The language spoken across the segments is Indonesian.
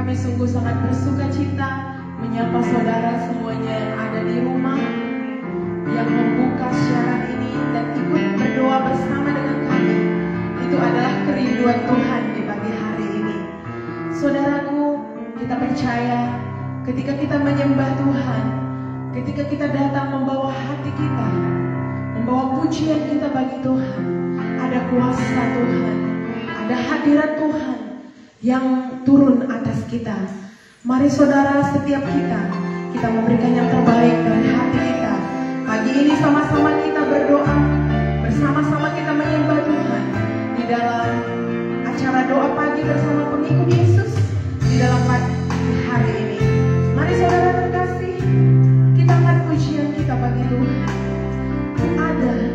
Kami sungguh sangat bersuka cita menyapa saudara semuanya yang ada di rumah, yang membuka siaran ini dan ikut berdoa bersama dengan kami. Itu adalah kerinduan Tuhan di pagi hari ini. Saudaraku, kita percaya ketika kita menyembah Tuhan, ketika kita datang membawa hati kita, membawa pujian kita bagi Tuhan, ada kuasa Tuhan, ada hadirat Tuhan yang turun atas kita. Mari saudara, setiap kita memberikan yang terbaik dari hati kita. Pagi ini sama-sama kita berdoa, bersama-sama kita menyembah Tuhan di dalam acara doa pagi bersama pengikut Yesus di dalam pagi hari ini. Mari saudara terkasih, kita angkat pujian kita bagi Tuhan. Ku ada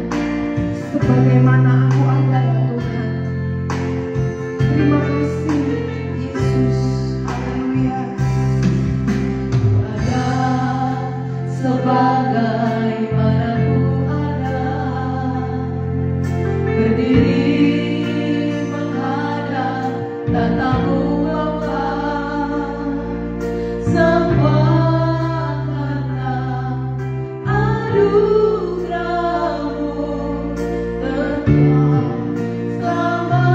sebagaimana aku ada ya Tuhan. Terima kasih Yesus, haleluya. Ku ada sebagaimana ku ada, berdiri menghadap tatamu Bapa, semua karena anugerah-Mu telah selamatkanku.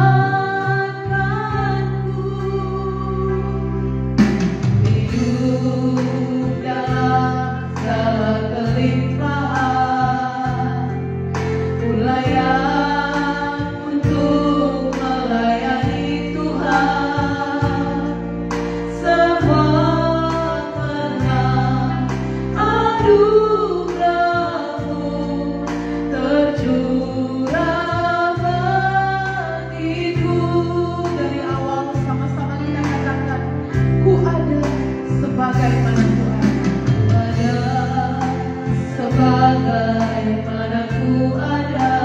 Hidup dalam segala kelimpahan, ku layak untuk melayani Tuhan. Semua karena anugerah-Mu tercurah bagiku. Dari awal sama-sama kita katakan, ku ada sebagaimana ku ada. Ada sebagaimana ku ada,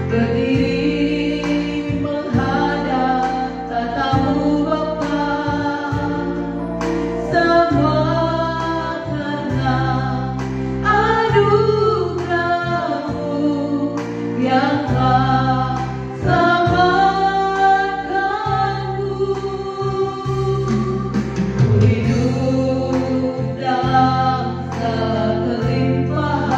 berdiri menghadap tatamu Bapa, semua karena anugerah-Mu yang telah selamatkanku. Ku hidup dalam segala kelimpahan,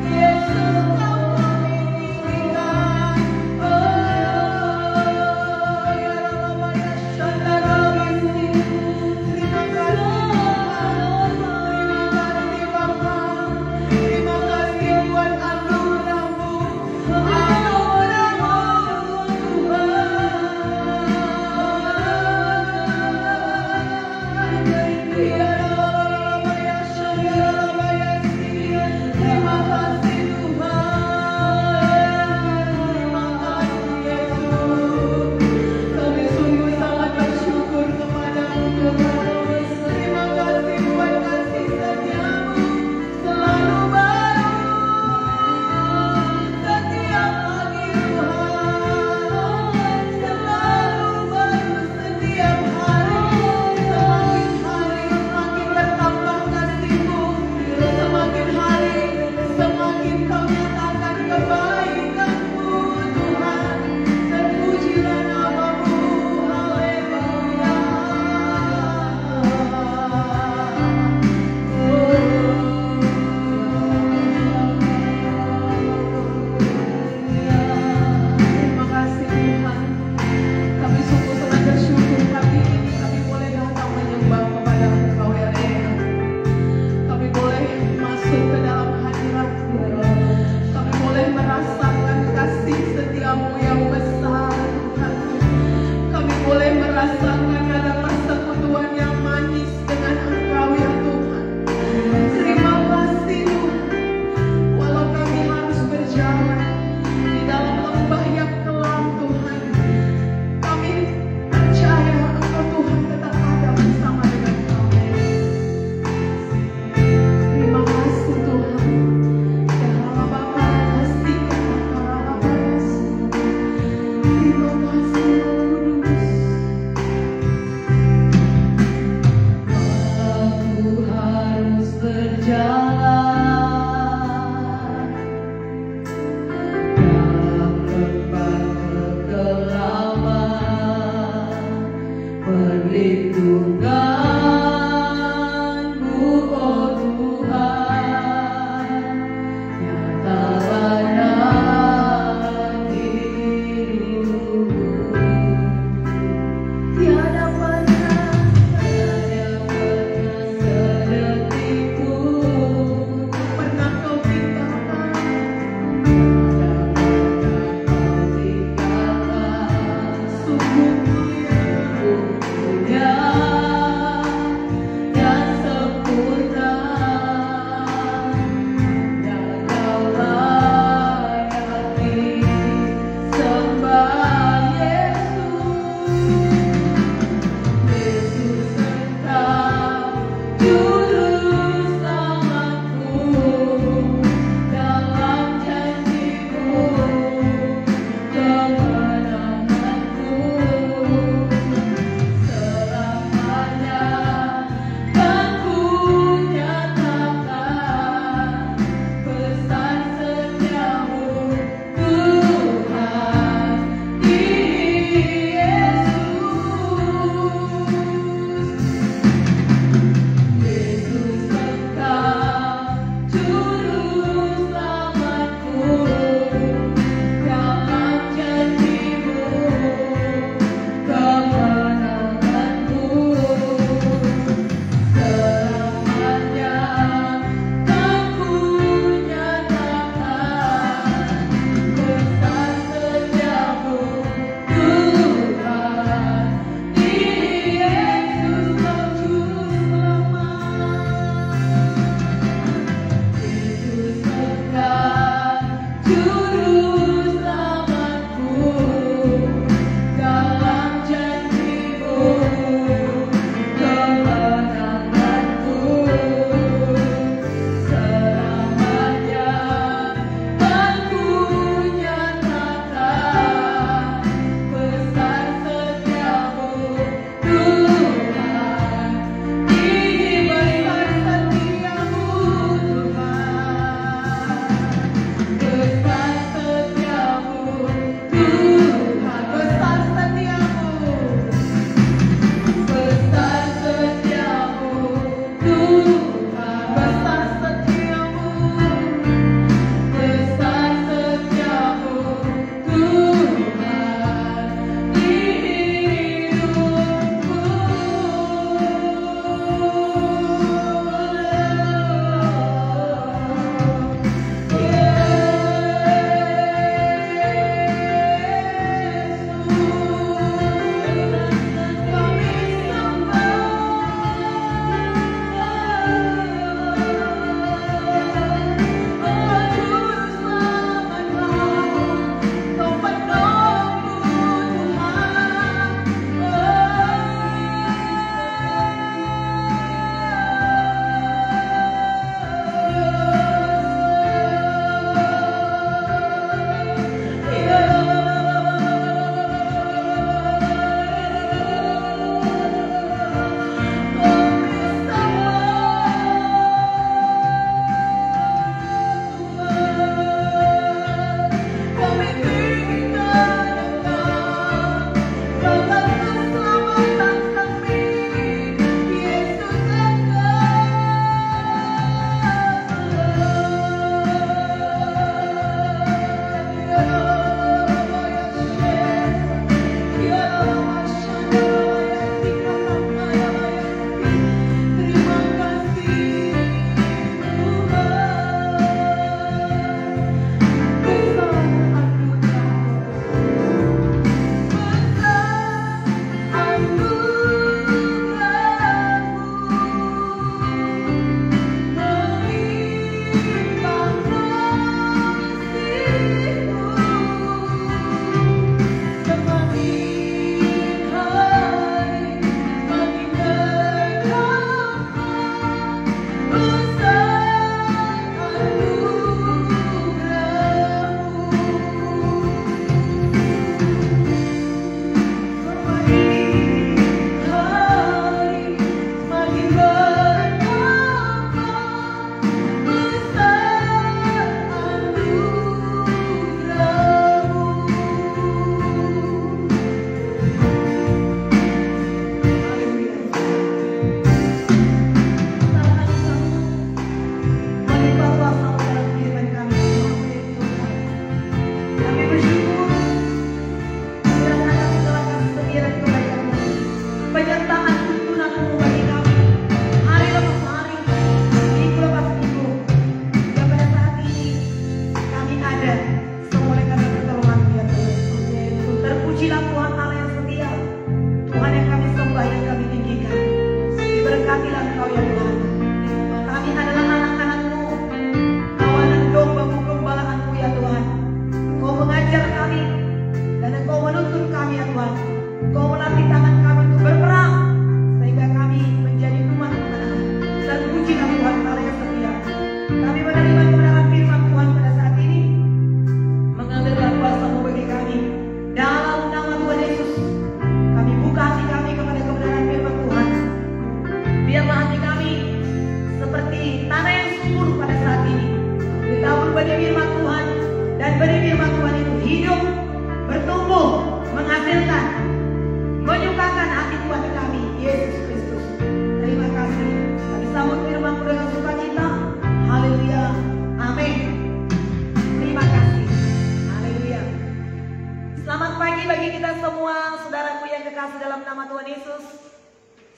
Yesus, Kau memimpin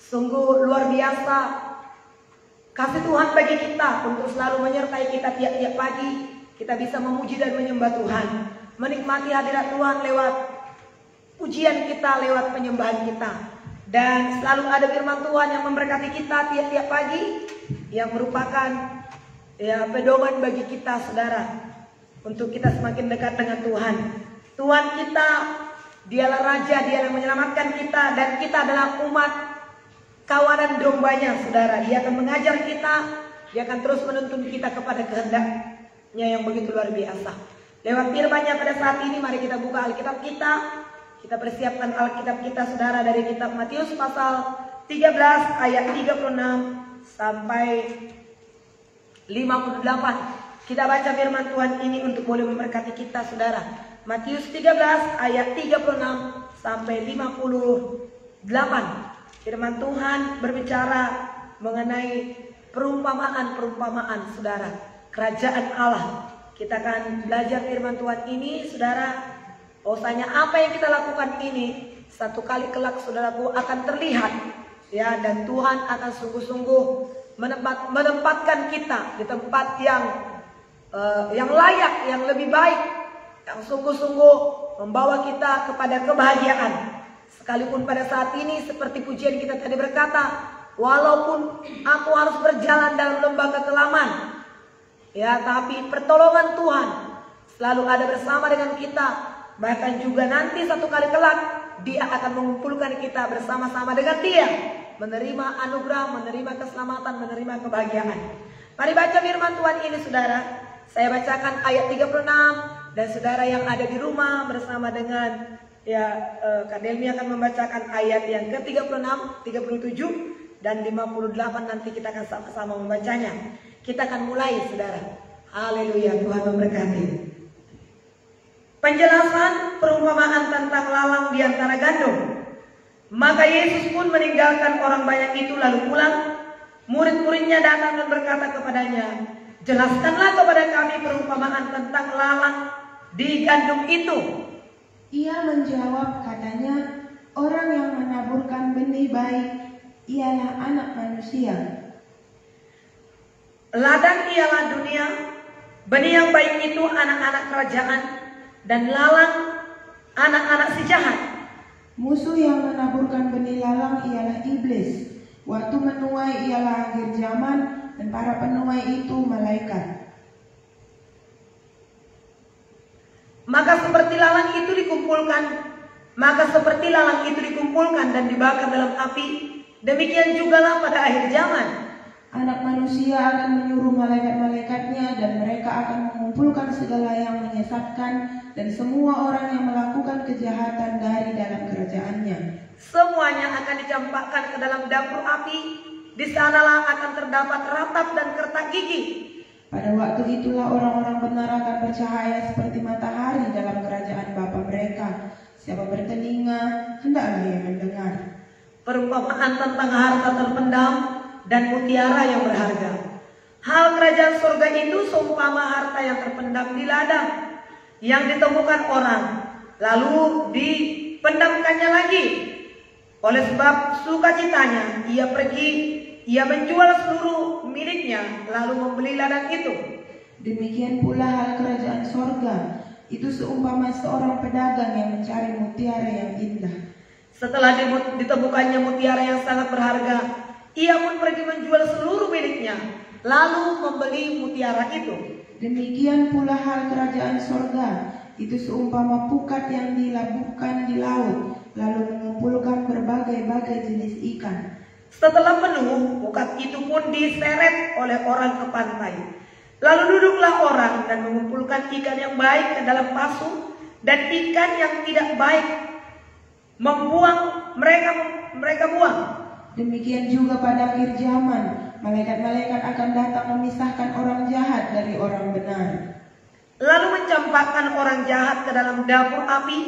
Sungguh luar biasa kasih Tuhan bagi kita untuk selalu menyertai kita tiap-tiap pagi. Kita bisa memuji dan menyembah Tuhan, menikmati hadirat Tuhan lewat pujian kita, lewat penyembahan kita. Dan selalu ada firman Tuhan yang memberkati kita tiap-tiap pagi, yang merupakan pedoman bagi kita, saudara, untuk kita semakin dekat dengan Tuhan. Tuhan kita, Dialah Raja, Dia yang menyelamatkan kita, dan kita adalah umat kawanan dombanya, saudara. Dia akan mengajar kita, Dia akan terus menuntun kita kepada kehendaknya yang begitu luar biasa. Lewat firman-Nya pada saat ini, mari kita buka Alkitab kita. Kita persiapkan Alkitab kita, saudara, dari kitab Matius pasal 13 ayat 36 sampai 58. Kita baca firman Tuhan ini untuk boleh memberkati kita, saudara. Matius 13 ayat 36 sampai 58. Firman Tuhan berbicara mengenai perumpamaan-perumpamaan, saudara, kerajaan Allah. Kita akan belajar firman Tuhan ini, saudara. Bahwasanya apa yang kita lakukan ini satu kali kelak, saudaraku, akan terlihat, ya, dan Tuhan akan sungguh-sungguh menempatkan kita di tempat yang layak, yang lebih baik, yang sungguh-sungguh membawa kita kepada kebahagiaan. Sekalipun pada saat ini seperti pujian kita tadi berkata, walaupun aku harus berjalan dalam lembah kekelaman, ya, tapi pertolongan Tuhan selalu ada bersama dengan kita. Bahkan juga nanti satu kali kelak Dia akan mengumpulkan kita bersama-sama dengan Dia, menerima anugerah, menerima keselamatan, menerima kebahagiaan. Mari baca firman Tuhan ini, saudara. Saya bacakan ayat 36, dan saudara yang ada di rumah bersama dengan Kak Delmi akan membacakan ayat yang ke-36, 37 dan 58. Nanti kita akan sama-sama membacanya. Kita akan mulai, saudara. Haleluya, Tuhan memberkati. Penjelasan perumpamaan tentang lalang di antara gandum. Maka Yesus pun meninggalkan orang banyak itu lalu pulang. Murid-muridnya datang dan berkata kepadanya, jelaskanlah kepada kami perumpamaan tentang lalang di gandum itu? Ia menjawab, katanya, orang yang menaburkan benih baik ialah Anak Manusia. Ladang ialah dunia, benih yang baik itu anak-anak kerajaan, dan lalang anak-anak si jahat. Musuh yang menaburkan benih lalang ialah iblis. Waktu menuai ialah akhir zaman, dan para penuai itu malaikat. Maka seperti lalang itu dikumpulkan dan dibakar dalam api, demikian jugalah pada akhir zaman. Anak Manusia akan menyuruh malaikat-malaikatnya, dan mereka akan mengumpulkan segala yang menyesatkan dan semua orang yang melakukan kejahatan dari dalam kerajaannya. Semuanya akan dicampakkan ke dalam dapur api. Di sanalah akan terdapat ratap dan kertak gigi. Pada waktu itulah orang-orang benar akan bercahaya seperti matahari dalam kerajaan Bapa mereka. Siapa bertelinga, hendaklah ia mendengar. Perumpamaan tentang harta terpendam dan mutiara yang berharga. Hal kerajaan surga itu seumpama harta yang terpendam di ladang, yang ditemukan orang, lalu dipendamkannya lagi. Oleh sebab sukacitanya, ia menjual seluruh miliknya, lalu membeli ladang itu. Demikian pula hal kerajaan sorga, itu seumpama seorang pedagang yang mencari mutiara yang indah. Setelah ditemukannya mutiara yang sangat berharga, ia pun pergi menjual seluruh miliknya, lalu membeli mutiara itu. Demikian pula hal kerajaan sorga, itu seumpama pukat yang dilabuhkan di laut, lalu mengumpulkan berbagai-bagai jenis ikan. Setelah penuh, pukat itu pun diseret oleh orang ke pantai. Lalu duduklah orang dan mengumpulkan ikan yang baik ke dalam pasu, dan ikan yang tidak baik mereka buang. Demikian juga pada akhir zaman, malaikat-malaikat akan datang memisahkan orang jahat dari orang benar. Lalu mencampakkan orang jahat ke dalam dapur api.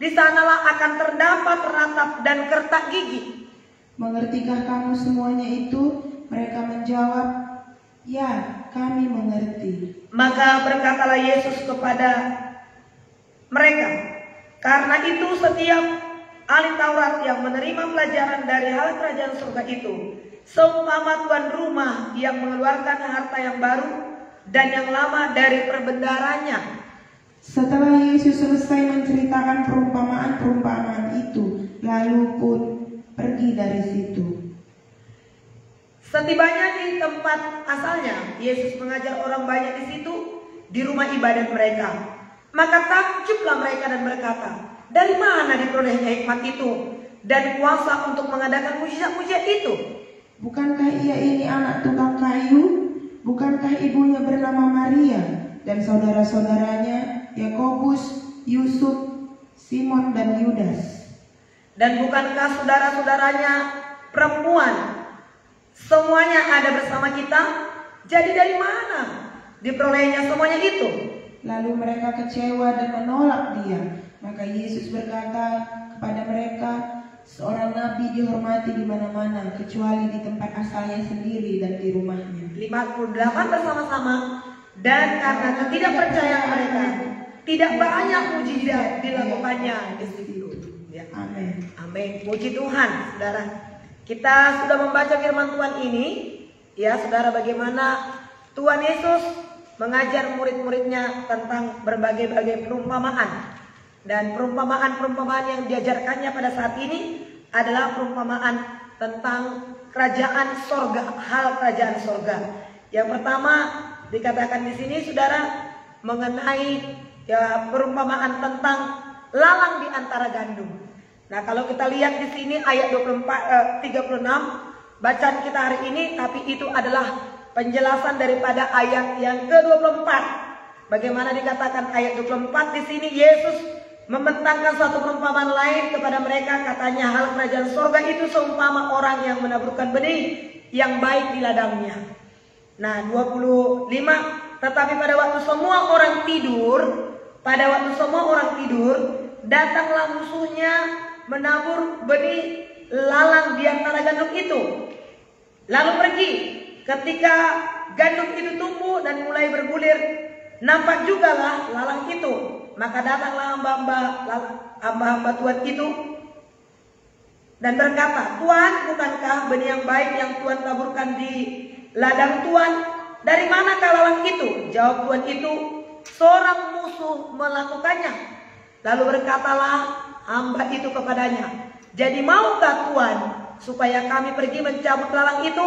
Di sanalah akan terdapat ratap dan kertak gigi. Mengertikah kamu semuanya itu? Mereka menjawab, ya, kami mengerti. Maka berkatalah Yesus kepada mereka, karena itu setiap ahli Taurat yang menerima pelajaran dari hal kerajaan surga itu seumpama tuan rumah yang mengeluarkan harta yang baru dan yang lama dari perbendaharanya. Setelah Yesus selesai menceritakan perumpamaan-perumpamaan itu, lalu pun pergi dari situ. Setibanya di tempat asalnya, Yesus mengajar orang banyak di situ, di rumah ibadat mereka. Maka takjublah mereka dan berkata, dari mana diperolehnya hikmat itu dan kuasa untuk mengadakan mujizat-mujizat itu? Bukankah ia ini anak tukang kayu? Bukankah ibunya bernama Maria dan saudara-saudaranya Yakobus, Yusuf, Simon dan Yudas? Dan bukankah saudara-saudaranya perempuan semuanya ada bersama kita? Jadi dari mana diperolehnya semuanya itu? Lalu mereka kecewa dan menolak dia. Maka Yesus berkata kepada mereka, seorang nabi dihormati di mana-mana kecuali di tempat asalnya sendiri dan di rumahnya. 58 bersama-sama. Dan karena ketidakpercayaan mereka, tidak banyak mujizat dilakukannya di situ. Ya. Amin. Amin. Puji Tuhan, saudara. Kita sudah membaca firman Tuhan ini, ya saudara, bagaimana Tuhan Yesus mengajar murid-muridnya tentang berbagai-bagai perumpamaan. Dan perumpamaan-perumpamaan yang diajarkannya pada saat ini adalah perumpamaan tentang kerajaan sorga, hal kerajaan sorga. Yang pertama dikatakan di sini, saudara, mengenai ya perumpamaan tentang lalang di antara gandum. Nah, kalau kita lihat di sini ayat 36 bacaan kita hari ini, tapi itu adalah penjelasan daripada ayat yang ke-24. Bagaimana dikatakan ayat 24 di sini, Yesus membentangkan satu perumpamaan lain kepada mereka, katanya hal kerajaan surga itu seumpama orang yang menaburkan benih yang baik di ladangnya. Nah, 25, tetapi pada waktu semua orang tidur, datanglah musuhnya menabur benih lalang di antara gandum itu. Lalu pergi. Ketika gandum itu tumbuh dan mulai bergulir, nampak jugalah lalang itu. Maka datanglah hamba-hamba Tuhan itu dan berkata, Tuhan, bukankah benih yang baik yang Tuhan taburkan di ladang Tuhan? Dari manakah lalang itu? Jawab Tuhan itu, seorang musuh melakukannya. Lalu berkatalah hamba itu kepadanya, jadi maukah Tuhan supaya kami pergi mencabut lalang itu?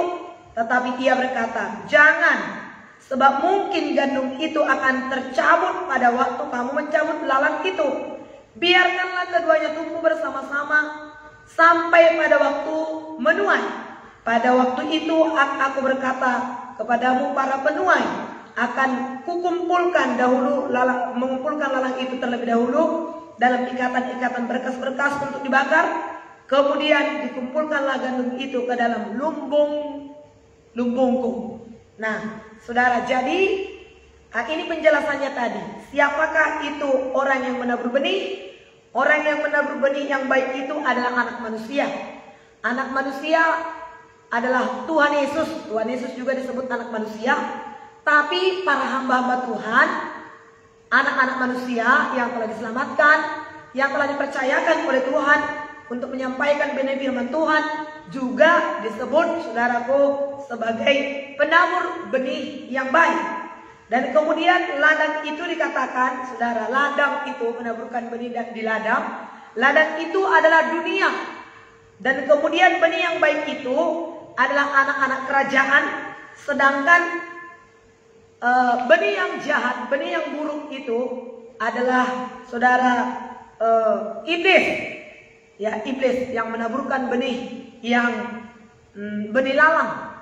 Tetapi ia berkata, jangan, sebab mungkin gandum itu akan tercabut pada waktu kamu mencabut lalang itu. Biarkanlah keduanya tumbuh bersama-sama sampai pada waktu menuai. Pada waktu itu aku berkata kepadamu, para penuai akan mengumpulkan lalang itu terlebih dahulu dalam ikatan-ikatan berkas-berkas untuk dibakar. Kemudian dikumpulkanlah gandum itu ke dalam lumbungku. Nah, saudara, jadi ini penjelasannya tadi. Siapakah itu orang yang menabur benih? Orang yang menabur benih yang baik itu adalah anak manusia. Anak manusia adalah Tuhan Yesus. Tuhan Yesus juga disebut anak manusia. Tapi para hamba-hamba Tuhan, anak-anak manusia yang telah diselamatkan, yang telah dipercayakan oleh Tuhan untuk menyampaikan benih firman Tuhan, juga disebut, saudaraku, sebagai penabur benih yang baik. Dan kemudian ladang itu dikatakan, saudara, ladang itu menaburkan benih di ladang. Ladang itu adalah dunia. Dan kemudian benih yang baik itu adalah anak-anak kerajaan. Sedangkan benih yang jahat, benih yang buruk itu adalah, saudara, iblis. Ya, iblis yang menaburkan benih yang benih lalang.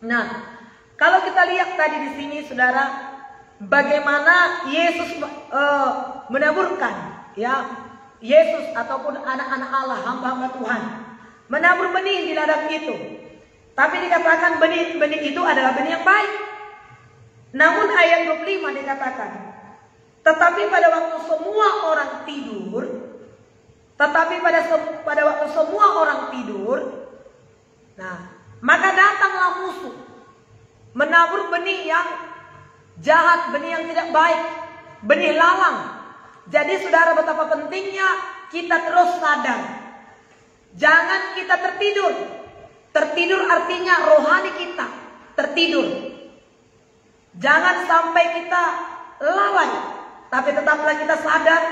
Nah, kalau kita lihat tadi di sini, saudara, bagaimana Yesus menaburkan, ya, Yesus ataupun anak-anak Allah, hamba-hamba Tuhan, menabur benih di ladang itu. Tapi dikatakan benih itu adalah benih yang baik. Namun ayat 25 dikatakan, tetapi pada waktu semua orang tidur, nah, maka datanglah musuh menabur benih yang jahat, benih yang tidak baik, benih lalang. Jadi saudara, betapa pentingnya kita terus sadar. Jangan kita tertidur. Tertidur artinya rohani kita tertidur. Jangan sampai kita lalai, tapi tetaplah kita sadar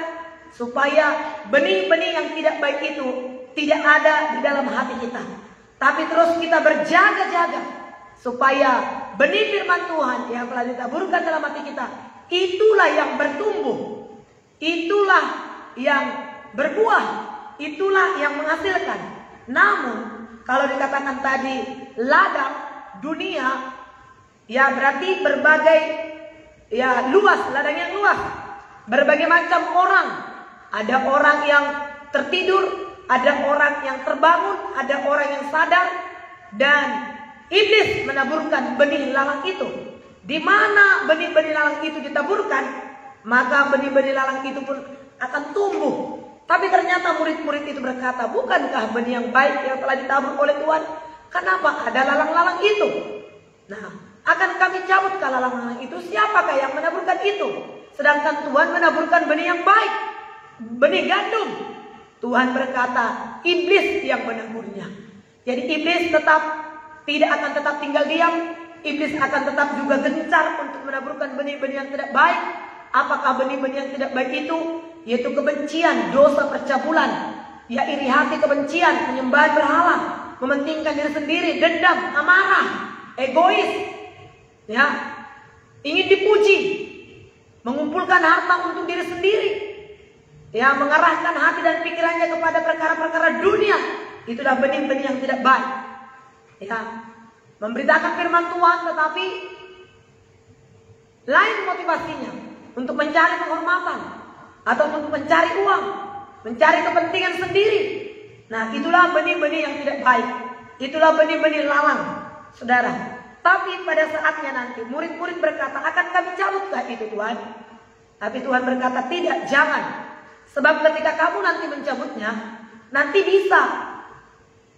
supaya benih-benih yang tidak baik itu tidak ada di dalam hati kita. Tapi terus kita berjaga-jaga supaya benih firman Tuhan yang telah ditaburkan dalam hati kita, itulah yang bertumbuh, itulah yang berbuah, itulah yang menghasilkan. Namun kalau dikatakan tadi ladang dunia, ya berarti berbagai, ya luas, ladang yang luas, berbagai macam orang. Ada orang yang tertidur, ada orang yang terbangun, ada orang yang sadar, dan iblis menaburkan benih lalang itu. Di mana benih-benih lalang itu ditaburkan, maka benih-benih lalang itu pun akan tumbuh. Tapi ternyata murid-murid itu berkata, bukankah benih yang baik yang telah ditabur oleh Tuhan? Kenapa ada lalang-lalang itu? Nah, akan kami cabut ke lalang-lalang itu. Siapakah yang menaburkan itu? Sedangkan Tuhan menaburkan benih yang baik, benih gandum. Tuhan berkata, iblis yang menaburnya. Jadi iblis tidak akan tetap tinggal diam. Iblis akan tetap juga gencar untuk menaburkan benih-benih yang tidak baik. Apakah benih-benih yang tidak baik itu? Yaitu kebencian, dosa, percabulan, ya iri hati, kebencian, penyembahan berhala, mementingkan diri sendiri, dendam, amarah, egois, ya, ingin dipuji, mengumpulkan harta untuk diri sendiri, ya, mengarahkan hati dan pikirannya kepada perkara-perkara dunia. Itulah benih-benih yang tidak baik. Ya, memberitakan firman Tuhan tetapi lain motivasinya, untuk mencari penghormatan atau untuk mencari uang, mencari kepentingan sendiri. Nah, itulah benih-benih yang tidak baik. Itulah benih-benih lalang, saudara. Tapi pada saatnya nanti murid-murid berkata, akan kami cabutkah itu Tuhan? Tapi Tuhan berkata, tidak, jangan. Sebab ketika kamu nanti mencabutnya, nanti bisa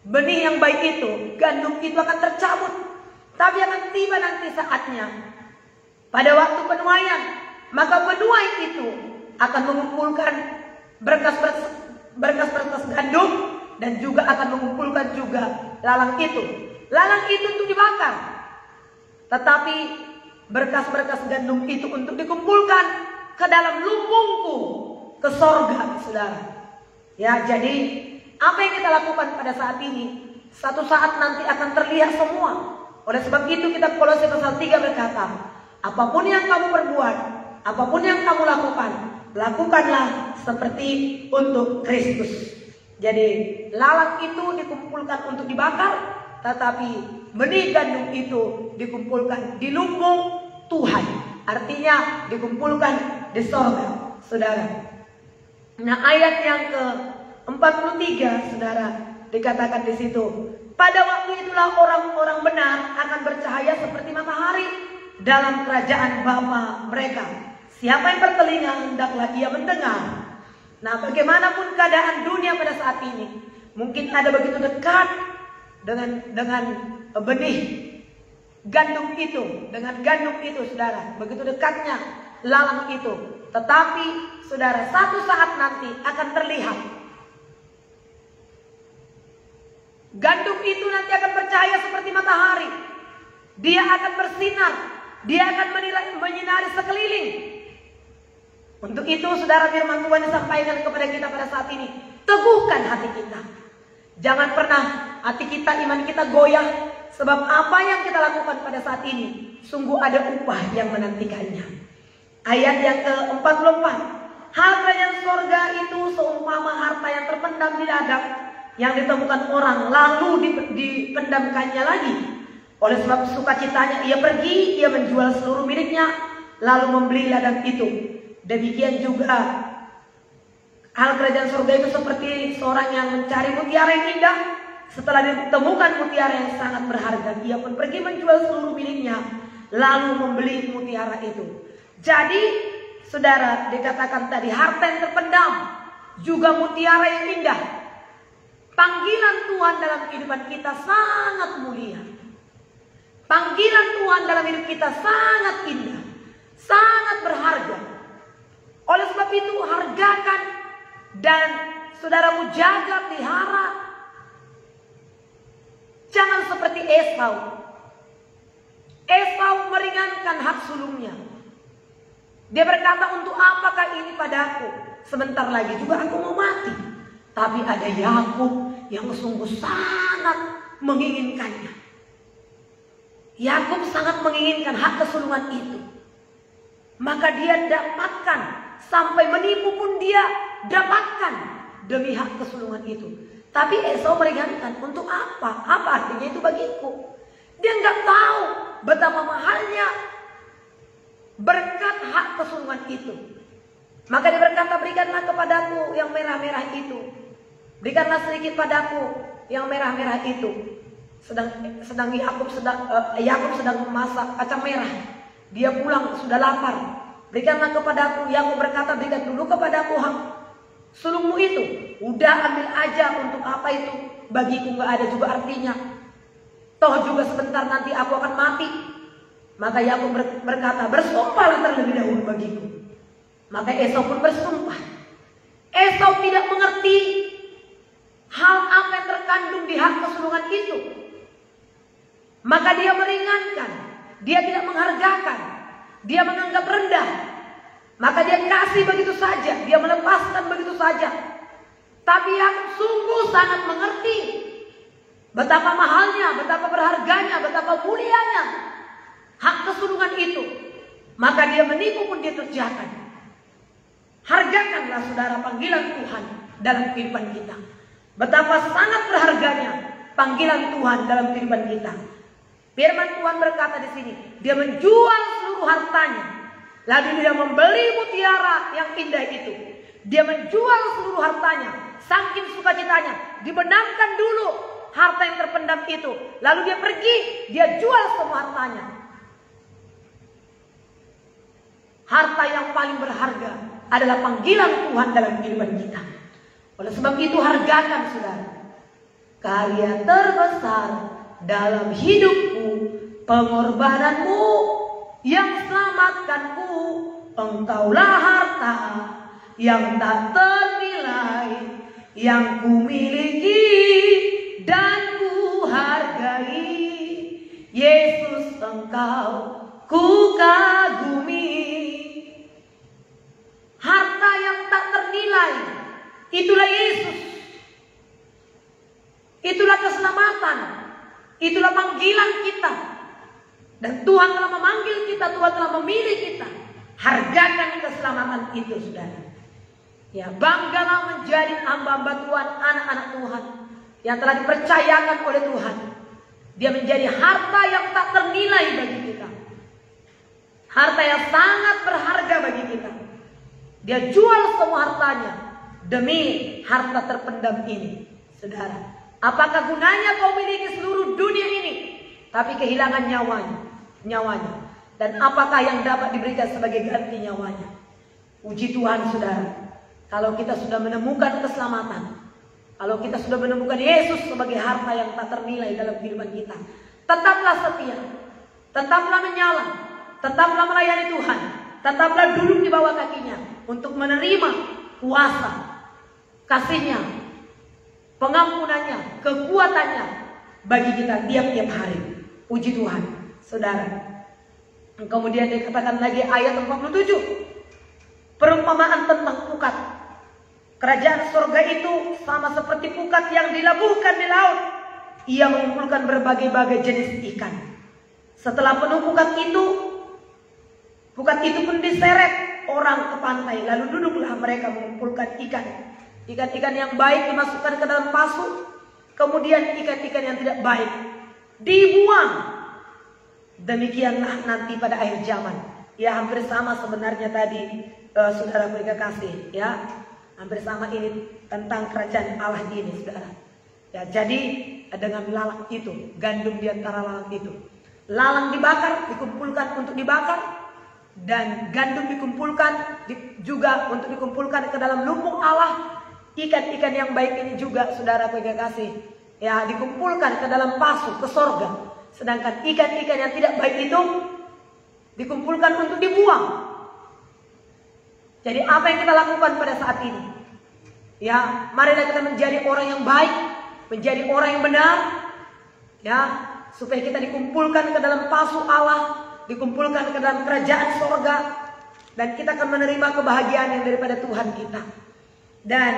benih yang baik itu, gandum itu akan tercabut. Tapi akan tiba nanti saatnya, pada waktu penuaian, maka penuai itu akan mengumpulkan berkas-berkas gandum dan juga akan mengumpulkan juga lalang itu. Lalang itu untuk dibakar. Tetapi berkas-berkas gandum itu untuk dikumpulkan ke dalam lumbungku ke sorga, saudara. Ya, jadi apa yang kita lakukan pada saat ini, satu saat nanti akan terlihat semua. Oleh sebab itu kitab Kolose pasal 3 berkata, apapun yang kamu perbuat, apapun yang kamu lakukan, lakukanlah seperti untuk Kristus. Jadi lalang itu dikumpulkan untuk dibakar, tetapi benih gandum itu dikumpulkan di lumbung Tuhan. Artinya dikumpulkan di sorga, saudara. Nah, ayat yang ke-43, saudara, dikatakan di situ, pada waktu itulah orang-orang benar akan bercahaya seperti matahari dalam kerajaan Bapa mereka. Siapa yang bertelinga hendaklah ia mendengar. Nah, bagaimanapun keadaan dunia pada saat ini, mungkin ada begitu dekat dengan benih gandum itu, dengan gandum itu, saudara, begitu dekatnya lalang itu. Tetapi saudara, satu saat nanti akan terlihat gandum itu nanti akan bercahaya seperti matahari. Dia akan bersinar, dia akan menyinari sekeliling. Untuk itu saudara, firman Tuhan disampaikan kepada kita pada saat ini, teguhkan hati kita. Jangan pernah hati kita, iman kita goyah. Sebab apa yang kita lakukan pada saat ini, sungguh ada upah yang menantikannya. Ayat yang ke-44, hal kerajaan sorga itu seumpama harta yang terpendam di ladang, yang ditemukan orang lalu dipendamkannya lagi. Oleh sebab sukacitanya ia pergi, ia menjual seluruh miliknya, lalu membeli ladang itu. Demikian juga hal kerajaan surga itu seperti seorang yang mencari mutiara yang indah. Setelah ditemukan mutiara yang sangat berharga, ia pun pergi menjual seluruh miliknya, lalu membeli mutiara itu. Jadi, saudara, dikatakan tadi harta yang terpendam, juga mutiara yang indah. Panggilan Tuhan dalam kehidupan kita sangat mulia. Panggilan Tuhan dalam hidup kita sangat indah, sangat berharga. Oleh sebab itu hargakan dan saudaramu jaga, pelihara. Jangan seperti Esau. Esau meringankan hak sulungnya. Dia berkata, untuk apakah ini padaku? Sebentar lagi juga aku mau mati. Tapi ada Yakub yang sungguh sangat menginginkannya. Yakub sangat menginginkan hak kesulungan itu. Maka dia dapatkan, sampai menipu pun dia dapatkan demi hak kesulungan itu. Tapi Esau meringankan, untuk apa? Apa artinya itu bagiku? Dia nggak tahu betapa mahalnya berkat hak kesulungan itu. Maka dia berkata, berikanlah kepadaku yang merah-merah itu. Berikanlah sedikit padaku yang merah-merah itu. Sedang Yakub sedang memasak kacang merah. Dia pulang sudah lapar. Berikanlah kepadaku. Yakub berkata, berikan dulu kepadaku hak sulungmu itu. Udah, ambil aja, untuk apa itu? Bagiku nggak ada juga artinya. Toh juga sebentar nanti aku akan mati. Maka Yakub berkata, bersumpahlah terlebih dahulu bagiku. Maka Esau pun bersumpah. Esau tidak mengerti hal apa yang terkandung di hak kesulungan itu. Maka dia meringankan, dia tidak menghargakan, dia menganggap rendah. Maka dia kasih begitu saja, dia melepaskan begitu saja. Tapi yang sungguh sangat mengerti betapa mahalnya, betapa berharganya, betapa mulianya hak kesulungan itu. Maka dia menipu pun dia kerjakan. Hargakanlah saudara panggilan Tuhan dalam kehidupan kita. Betapa sangat berharganya panggilan Tuhan dalam kehidupan kita. Firman Tuhan berkata di sini, dia menjual seluruh hartanya, lalu dia membeli mutiara yang indah itu. Dia menjual seluruh hartanya, saking sukacitanya, dibenamkan dulu harta yang terpendam itu. Lalu dia pergi, dia jual semua hartanya. Harta yang paling berharga adalah panggilan Tuhan dalam kehidupan kita. Oleh sebab itu hargakan saudara. Karya terbesar dalam hidupku, pengorbananmu yang selamatkanku. Engkaulah harta yang tak ternilai, yang ku miliki dan ku hargai. Yesus, Engkau ku kagumi. Harta yang tak ternilai, itulah Yesus. Itulah keselamatan, itulah panggilan kita. Dan Tuhan telah memanggil kita, Tuhan telah memilih kita. Hargakan keselamatan itu, saudara. Ya, banggalah menjadi hamba-hamba Tuhan, anak-anak Tuhan yang telah dipercayakan oleh Tuhan. Dia menjadi harta yang tak ternilai bagi kita. Harta yang sangat berharga bagi kita. Dia jual semua hartanya demi harta terpendam ini, saudara. Apakah gunanya kau miliki seluruh dunia ini tapi kehilangan nyawanya? Dan apakah yang dapat diberikan sebagai ganti nyawanya? Puji Tuhan, saudara. Kalau kita sudah menemukan keselamatan, kalau kita sudah menemukan Yesus sebagai harta yang tak ternilai dalam kehidupan kita, tetaplah setia, tetaplah menyala, tetaplah melayani Tuhan, tetaplah duduk di bawah kakinya untuk menerima kuasa, kasih-Nya, pengampunannya, kekuatannya bagi kita tiap-tiap hari. Puji Tuhan, saudara. Kemudian dikatakan lagi ayat 47, perumpamaan tentang pukat. Kerajaan surga itu sama seperti pukat yang dilabuhkan di laut. Ia mengumpulkan berbagai-bagai jenis ikan. Setelah penuh pukat itu pun diseret orang ke pantai. Lalu duduklah mereka mengumpulkan ikan. Ikan-ikan yang baik dimasukkan ke dalam pasu. Kemudian ikan-ikan yang tidak baik dibuang. Demikianlah nanti pada akhir zaman. Ya, hampir sama sebenarnya tadi, saudara berikan kasih, ya. Hampir sama ini tentang kerajaan Allah ini, saudara. Ya, jadi dengan lalang itu, gandum di antara lalang itu. Lalang dibakar, dikumpulkan untuk dibakar, dan gandum dikumpulkan juga untuk dikumpulkan ke dalam lumbung Allah. Ikan-ikan yang baik ini juga, saudara berikan kasih, ya, dikumpulkan ke dalam pasu ke sorga. Sedangkan ikan-ikan yang tidak baik itu dikumpulkan untuk dibuang. Jadi apa yang kita lakukan pada saat ini? Ya, marilah kita menjadi orang yang baik, menjadi orang yang benar, ya, supaya kita dikumpulkan ke dalam pasu Allah, dikumpulkan ke dalam kerajaan surga, dan kita akan menerima kebahagiaan yang daripada Tuhan kita. Dan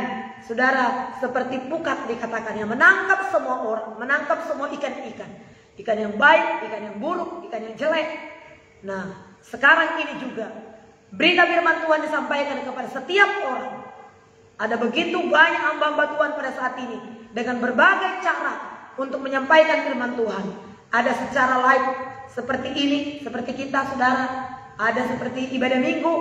saudara, seperti pukat dikatakannya, menangkap semua orang, menangkap semua ikan-ikan. Ikan yang baik, ikan yang buruk, ikan yang jelek. Nah, sekarang ini juga berita firman Tuhan disampaikan kepada setiap orang. Ada begitu banyak hamba-hamba Tuhan pada saat ini dengan berbagai cara untuk menyampaikan firman Tuhan. Ada secara live seperti ini, seperti kita, saudara. Ada seperti ibadah minggu,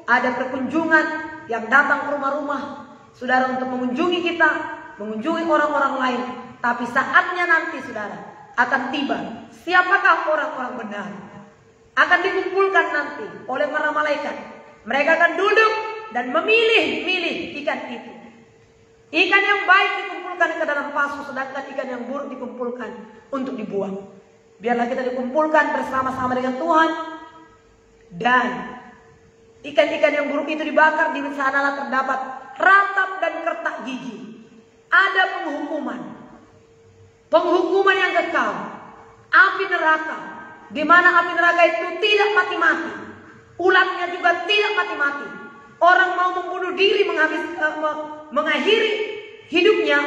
ada perkunjungan yang datang ke rumah-rumah saudara untuk mengunjungi kita, mengunjungi orang-orang lain. Tapi saatnya nanti, saudara, akan tiba. Siapakah orang-orang benar? Akan dikumpulkan nanti oleh para malaikat. Mereka akan duduk dan memilih-milih ikan itu. Ikan yang baik dikumpulkan ke dalam pasu, sedangkan ikan yang buruk dikumpulkan untuk dibuang. Biarlah kita dikumpulkan bersama-sama dengan Tuhan. Dan ikan-ikan yang buruk itu dibakar. Di sanalah terdapat ratap dan kertak gigi. Ada penghukuman. Penghukuman yang kekal. Api neraka. Di mana api neraka itu tidak mati-mati. Ulatnya juga tidak mati-mati. Orang mau membunuh diri, mengakhiri hidupnya,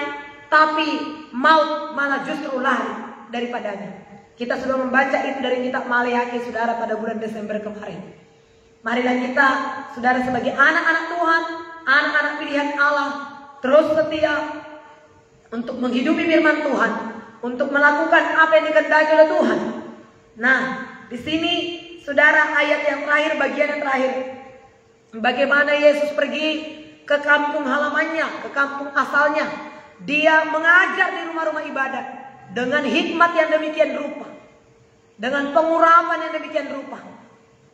tapi maut malah justru lari daripadanya. Kita sudah membaca itu dari kitab Maleakhi, saudara, pada bulan Desember kemarin. Marilah kita, saudara, sebagai anak-anak Tuhan, anak-anak pilihan Allah, terus setia untuk menghidupi firman Tuhan, untuk melakukan apa yang dikehendaki oleh Tuhan. Nah, di sini, saudara, ayat yang terakhir, bagian yang terakhir, bagaimana Yesus pergi ke kampung halamannya, ke kampung asalnya. Dia mengajar di rumah-rumah ibadat dengan hikmat yang demikian rupa, dengan pengurapan yang demikian rupa.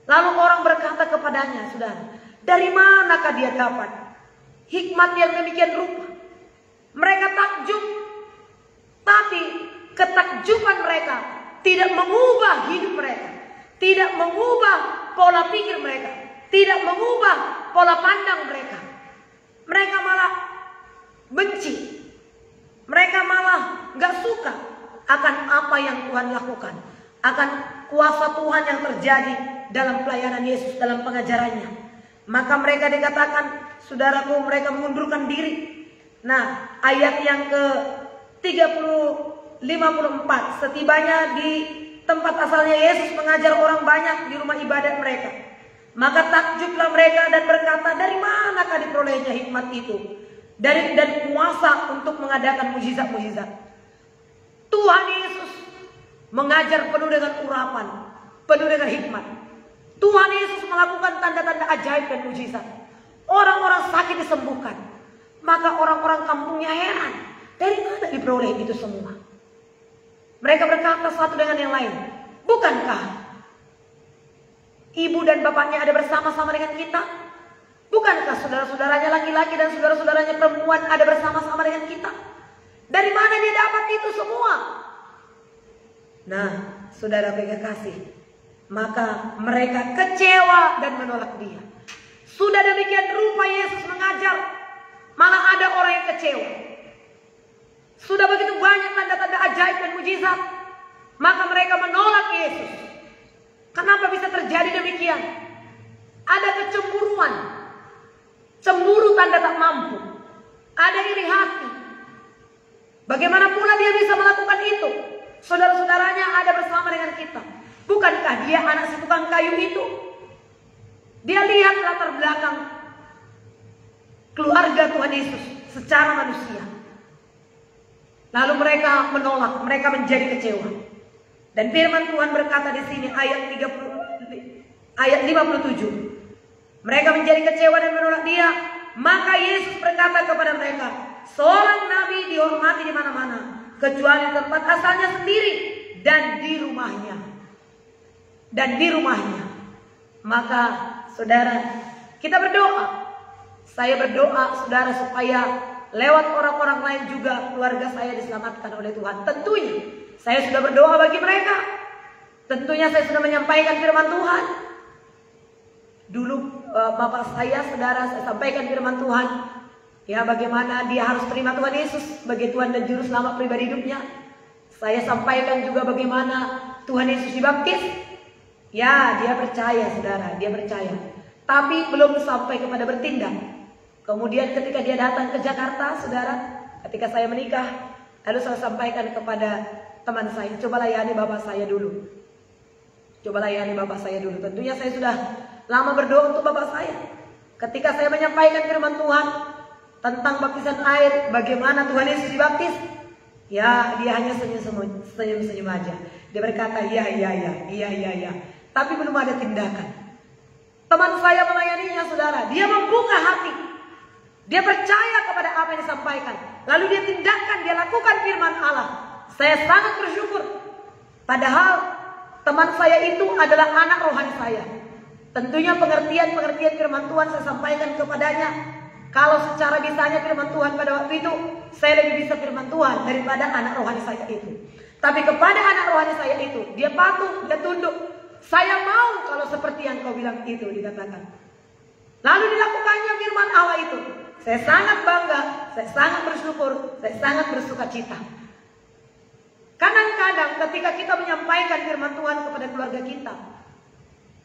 Lalu orang berkata kepadanya, saudara, dari manakah dia dapat hikmat yang demikian rupa? Mereka takjub, tapi ketakjuban mereka tidak mengubah hidup mereka, tidak mengubah pola pikir mereka, tidak mengubah pola pandang mereka. benci. Mereka malah gak suka akan apa yang Tuhan lakukan, akan kuasa Tuhan yang terjadi dalam pelayanan Yesus, dalam pengajarannya. Maka mereka dikatakan, saudaraku, mereka mengundurkan diri. Nah, ayat yang ke 54, setibanya di tempat asalnya Yesus mengajar orang banyak di rumah ibadat mereka. Maka takjublah mereka dan berkata, dari manakah diperolehnya hikmat itu? Dan kuasa untuk mengadakan mujizat-mujizat. Tuhan Yesus mengajar penuh dengan urapan, penuh dengan hikmat. Tuhan Yesus melakukan tanda-tanda ajaib dan mujizat. Orang-orang sakit disembuhkan. Maka orang-orang kampungnya heran, dari mana diperoleh itu semua? Mereka berkata satu dengan yang lain, bukankah ibu dan bapaknya ada bersama-sama dengan kita? Bukankah saudara-saudaranya laki-laki dan saudara-saudaranya perempuan ada bersama-sama dengan kita? Dari mana dia dapat itu semua? Nah, saudara kekasih, maka mereka kecewa dan menolak dia. Sudah demikian rupa Yesus mengajar, malah ada orang yang kecewa. Sudah begitu banyak tanda-tanda ajaib dan mujizat, maka mereka menolak Yesus. Kenapa bisa terjadi demikian? Ada kecemburuan. Cemburu tanda tak mampu. Ada iri hati. Bagaimana pula dia bisa melakukan itu? Saudara-saudaranya ada bersama dengan kita. Bukankah dia anak si tukang kayu itu? Dia lihat latar belakang keluarga Tuhan Yesus secara manusia. Lalu mereka menolak, mereka menjadi kecewa. Dan firman Tuhan berkata di sini ayat 57. Mereka menjadi kecewa dan menolak dia. Maka Yesus berkata kepada mereka, seorang nabi dihormati di mana-mana, kecuali tempat asalnya sendiri dan di rumahnya. Dan di rumahnya. Maka saudara, kita berdoa. Saya berdoa saudara supaya lewat orang-orang lain juga keluarga saya diselamatkan oleh Tuhan. Tentunya saya sudah berdoa bagi mereka. Tentunya saya sudah menyampaikan firman Tuhan. Dulu bapak saya, saudara, saya sampaikan firman Tuhan. Ya, bagaimana dia harus terima Tuhan Yesus sebagai Tuhan dan Juru Selamat pribadi hidupnya. Saya sampaikan juga bagaimana Tuhan Yesus dibaptis. Ya, dia percaya, saudara, dia percaya. Tapi belum sampai kepada bertindak. Kemudian ketika dia datang ke Jakarta, saudara, ketika saya menikah, lalu saya sampaikan kepada teman saya, coba layani bapak saya dulu. Coba layani bapak saya dulu. Tentunya saya sudah lama berdoa untuk bapak saya. Ketika saya menyampaikan firman Tuhan tentang baptisan air, bagaimana Tuhan Yesus dibaptis, ya dia hanya senyum-senyum aja. Dia berkata, iya. Tapi belum ada tindakan. Teman saya melayaninya, saudara. Dia membuka hati. Dia percaya kepada apa yang disampaikan. Lalu dia tindakan, dia lakukan firman Allah. Saya sangat bersyukur. Padahal teman saya itu adalah anak rohani saya. Tentunya pengertian firman Tuhan saya sampaikan kepadanya. Kalau secara bisanya firman Tuhan pada waktu itu, saya lebih bisa firman Tuhan daripada anak rohani saya itu. Tapi kepada anak rohani saya itu, dia patuh, dia tunduk. Saya mau kalau seperti yang kau bilang itu, dikatakan. Lalu dilakukannya firman Allah itu. Saya sangat bangga, saya sangat bersyukur, saya sangat bersuka cita. Kadang-kadang ketika kita menyampaikan firman Tuhan kepada keluarga kita,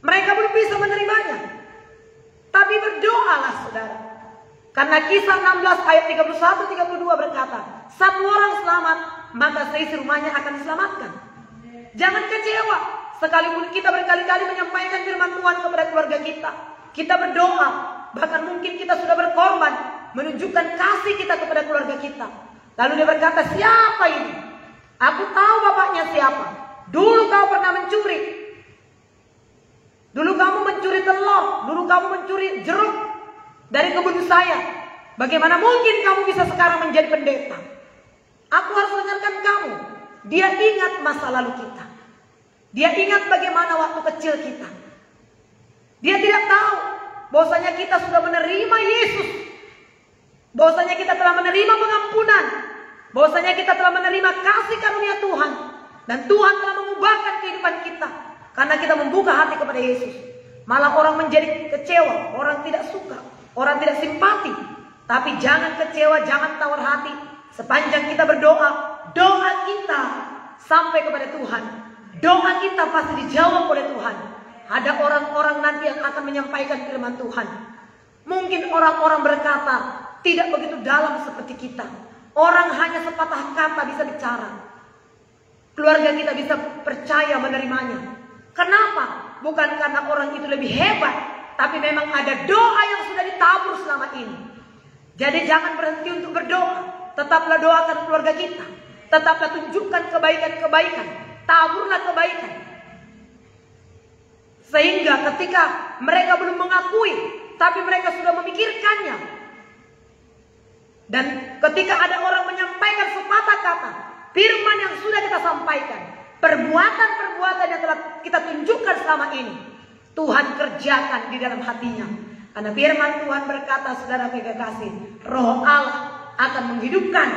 mereka belum bisa menerimanya. Tapi berdoalah, saudara. Karena kisah 16 ayat 31-32 berkata, satu orang selamat, maka seisi rumahnya akan diselamatkan. Jangan kecewa. Sekalipun kita berkali-kali menyampaikan firman Tuhan kepada keluarga kita, kita berdoa, bahkan mungkin kita sudah berkorban, menunjukkan kasih kita kepada keluarga kita. Lalu dia berkata, siapa ini? Aku tahu bapaknya siapa. Dulu kau pernah mencuri. Dulu kamu mencuri telur. Dulu kamu mencuri jeruk dari kebun saya. Bagaimana mungkin kamu bisa sekarang menjadi pendeta? Aku harus dengarkan kamu. Dia ingat masa lalu kita. Dia ingat bagaimana waktu kecil kita. Dia tidak tahu bahwasanya kita sudah menerima Yesus. Bahwasanya kita telah menerima pengampunan. Bahwasanya kita telah menerima kasih karunia Tuhan. Dan Tuhan telah mengubahkan kehidupan kita. Karena kita membuka hati kepada Yesus. Malah orang menjadi kecewa. Orang tidak suka. Orang tidak simpati. Tapi jangan kecewa, jangan tawar hati. Sepanjang kita berdoa, doa kita sampai kepada Tuhan. Doa kita pasti dijawab oleh Tuhan. Ada orang-orang nanti yang akan menyampaikan firman Tuhan. Mungkin orang-orang berkata tidak begitu dalam seperti kita. Orang hanya sepatah kata bisa bicara. Keluarga kita bisa percaya menerimanya. Kenapa? Bukan karena orang itu lebih hebat, tapi memang ada doa yang sudah ditabur selama ini. Jadi jangan berhenti untuk berdoa. Tetaplah doakan keluarga kita. Tetaplah tunjukkan kebaikan-kebaikan. Taburlah kebaikan. Sehingga ketika mereka belum mengakui, tapi mereka sudah memikirkannya. Dan ketika ada orang menyampaikan sepatah kata, firman yang sudah kita sampaikan, perbuatan-perbuatan yang telah kita tunjukkan selama ini, Tuhan kerjakan di dalam hatinya. Karena firman Tuhan berkata, saudara kekasih, Roh Allah akan menghidupkan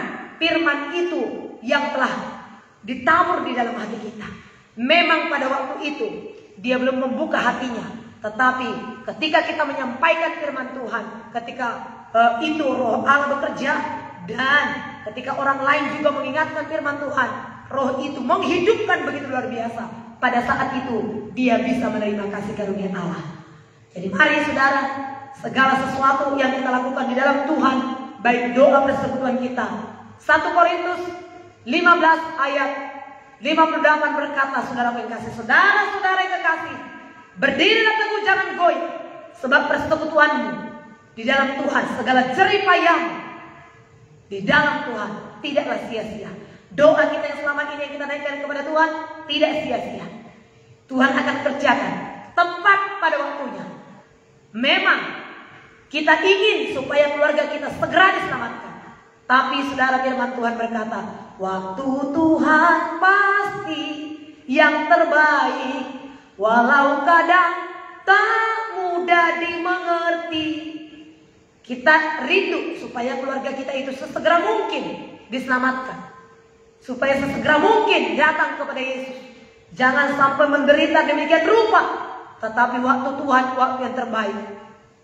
firman itu yang telah ditabur di dalam hati kita. Memang pada waktu itu dia belum membuka hatinya, tetapi ketika kita menyampaikan firman Tuhan, ketika itu Roh Allah bekerja, dan ketika orang lain juga mengingatkan firman Tuhan, Roh itu menghidupkan begitu luar biasa. Pada saat itu dia bisa menerima kasih karunia Allah. Jadi mari saudara, segala sesuatu yang kita lakukan di dalam Tuhan, baik doa persekutuan kita, 1 Korintus 15 ayat 58 berkata, saudara yang kekasih, saudara-saudara yang kekasih, berdirilah teguh, jangan goyah, sebab persekutuanmu di dalam Tuhan, segala jerih payahmu di dalam Tuhan tidaklah sia-sia. Doa kita yang selama ini yang kita naikkan kepada Tuhan tidak sia-sia. Tuhan akan kerjakan tepat pada waktunya. Memang kita ingin supaya keluarga kita segera diselamatkan. Tapi saudara, firman Tuhan berkata, waktu Tuhan pasti yang terbaik, walau kadang tak mudah dimengerti. Kita rindu supaya keluarga kita itu sesegera mungkin diselamatkan. Supaya sesegera mungkin datang kepada Yesus. Jangan sampai menderita demikian rupa. Tetapi waktu Tuhan, waktu yang terbaik.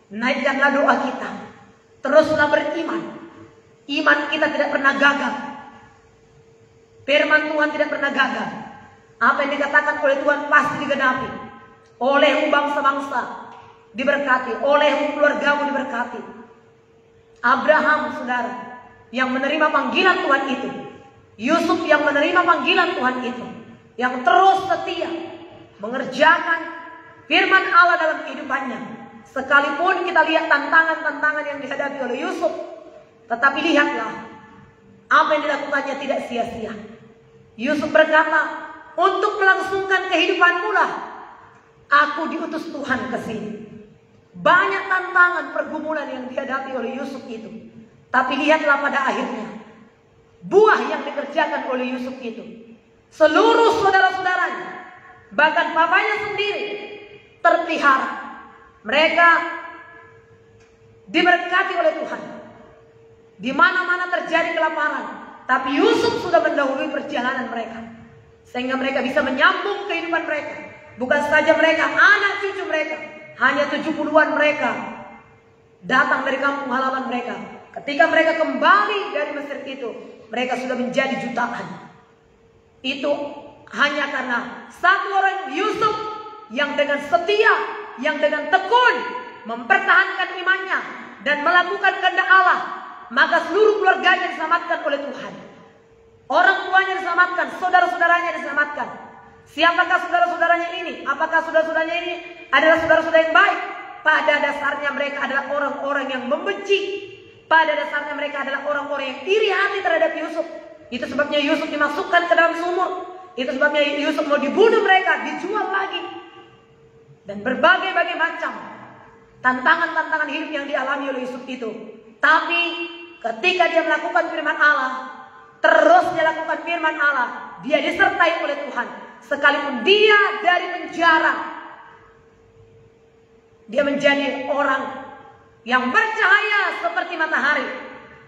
Naikkanlah doa kita. Teruslah beriman. Iman kita tidak pernah gagal. Firman Tuhan tidak pernah gagal. Apa yang dikatakan oleh Tuhan pasti digenapi. Olehmu bangsa-bangsa diberkati. Olehmu keluargamu diberkati. Abraham, saudara, yang menerima panggilan Tuhan itu. Yusuf yang menerima panggilan Tuhan itu, yang terus setia mengerjakan firman Allah dalam kehidupannya. Sekalipun kita lihat tantangan-tantangan yang dihadapi oleh Yusuf, tetapi lihatlah apa yang dilakukannya tidak sia-sia. Yusuf berkata, untuk melangsungkan kehidupanmu lah aku diutus Tuhan ke sini. Banyak tantangan pergumulan yang dihadapi oleh Yusuf itu, tapi lihatlah pada akhirnya buah yang dikerjakan oleh Yusuf itu. Seluruh saudara-saudaranya, bahkan papanya sendiri terpelihara. Mereka diberkati oleh Tuhan. Di mana-mana terjadi kelaparan, tapi Yusuf sudah mendahului perjalanan mereka, sehingga mereka bisa menyambung kehidupan mereka. Bukan saja mereka, anak cucu mereka, hanya 70-an mereka datang dari kampung halaman mereka. Ketika mereka kembali dari Mesir itu, mereka sudah menjadi jutaan. Itu hanya karena satu orang Yusuf yang dengan setia, yang dengan tekun mempertahankan imannya dan melakukan kehendak Allah, maka seluruh keluarganya diselamatkan oleh Tuhan. Orang tuanya diselamatkan, saudara-saudaranya diselamatkan. Siapakah saudara-saudaranya ini? Apakah saudara-saudaranya ini adalah saudara-saudara yang baik? Pada dasarnya mereka adalah orang-orang yang membenci. Pada dasarnya mereka adalah orang-orang yang iri hati terhadap Yusuf. Itu sebabnya Yusuf dimasukkan ke dalam sumur. Itu sebabnya Yusuf mau dibunuh mereka, dijual lagi. Dan berbagai-bagai macam tantangan-tantangan hidup yang dialami oleh Yusuf itu. Tapi ketika dia melakukan firman Allah, terus dia lakukan firman Allah, dia disertai oleh Tuhan. Sekalipun dia dari penjara, dia menjadi orang yang bercahaya seperti matahari.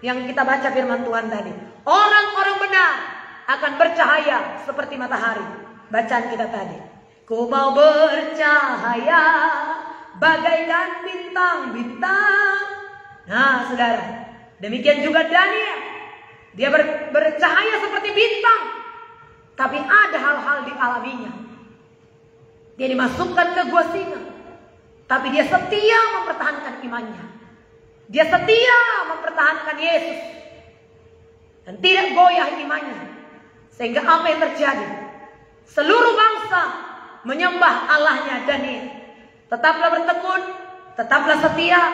Yang kita baca firman Tuhan tadi, orang-orang benar akan bercahaya seperti matahari. Bacaan kita tadi, ku mau bercahaya bagaikan bintang-bintang. Nah saudara, Demikian juga Daniel. Dia bercahaya seperti bintang. Tapi ada hal-hal dialaminya. Dia dimasukkan ke gua singa. Tapi dia setia mempertahankan imannya. Dia setia mempertahankan Yesus. Dan tidak goyah imannya. Sehingga apa yang terjadi? Seluruh bangsa menyembah Allahnya Daniel. Tetaplah bertekun, tetaplah setia.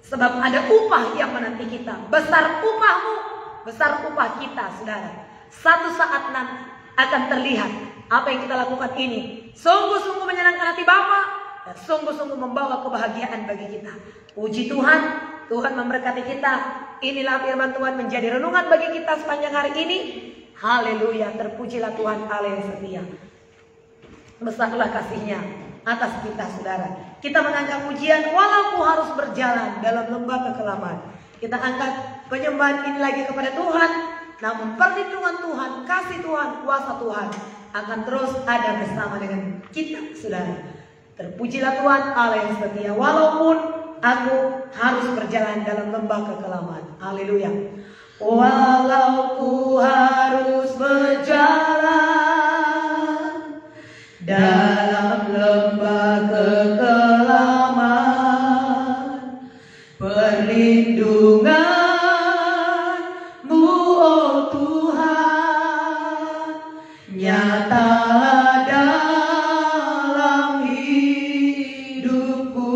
Sebab ada upah yang menanti kita. Besar upahmu, besar upah kita, saudara. Satu saat nanti akan terlihat apa yang kita lakukan ini sungguh-sungguh menyenangkan hati Bapa dan sungguh-sungguh membawa kebahagiaan bagi kita. Puji Tuhan, Tuhan memberkati kita. Inilah firman Tuhan menjadi renungan bagi kita sepanjang hari ini. Haleluya, terpujilah Tuhan Allah yang setia. Besarlah kasih-Nya atas kita, saudara. Kita mengangkat pujian walau ku harus berjalan dalam lembah kekelaman. Kita angkat penyembahan ini lagi kepada Tuhan. Namun perlindungan Tuhan, kasih Tuhan, kuasa Tuhan akan terus ada bersama dengan kita, saudara. Terpujilah Tuhan Allah yang setia. Walaupun aku harus berjalan dalam lembah kekelaman. Haleluya. Walau ku harus berjalan dalam lembah kekelaman, perlindungan-Mu, oh Tuhan, nyatalah dalam hidupku.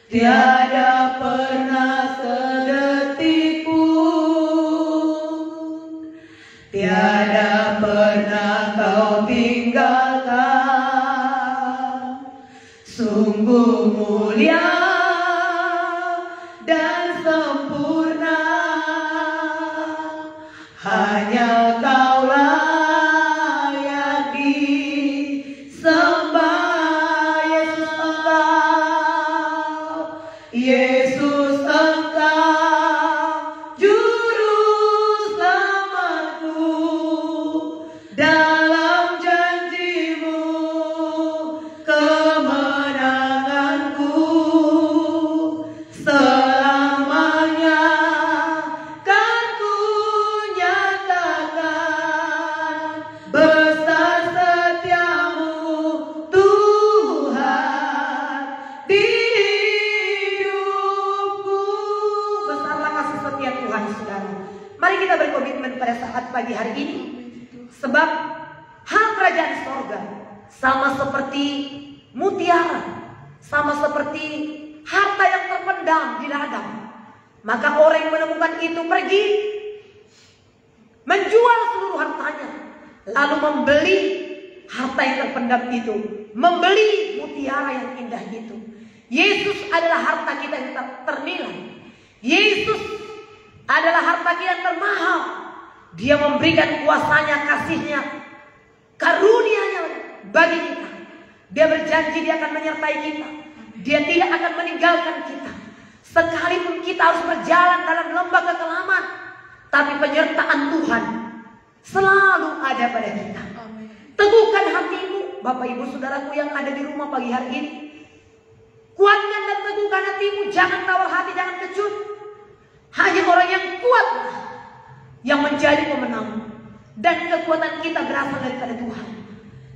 Tiada pernah sedetik pun, tiada pernah Kau tinggalkan. Sungguh mulia dan sempurna, hanya Kau layak disembah. Yesus Engkau juru selamatku, dalam janji-Mu kemenanganku selamanya kan ku nyatakan besar setiamu Tuhan di Tuhan, saudara. Mari kita berkomitmen pada saat pagi hari ini. Sebab hal kerajaan sorga sama seperti mutiara, sama seperti harta yang terpendam di ladang. Maka orang yang menemukan itu pergi menjual seluruh hartanya, lalu membeli harta yang terpendam itu, membeli mutiara yang indah itu. Yesus adalah harta kita yang ternilai. Yesus adalah harta kita yang termahal. Dia memberikan kuasanya, kasihnya, karunia-Nya bagi kita. Dia berjanji Dia akan menyertai kita. Dia tidak akan meninggalkan kita. Sekalipun kita harus berjalan dalam lembah kekelaman, tapi penyertaan Tuhan selalu ada pada kita. Teguhkan hatimu, Bapak Ibu Saudaraku yang ada di rumah pagi hari ini. Kuatkan dan teguhkan hatimu, jangan tawar hati, jangan kecut. Hanya orang yang kuat yang menjadi pemenang. Dan kekuatan kita berasal daripada Tuhan.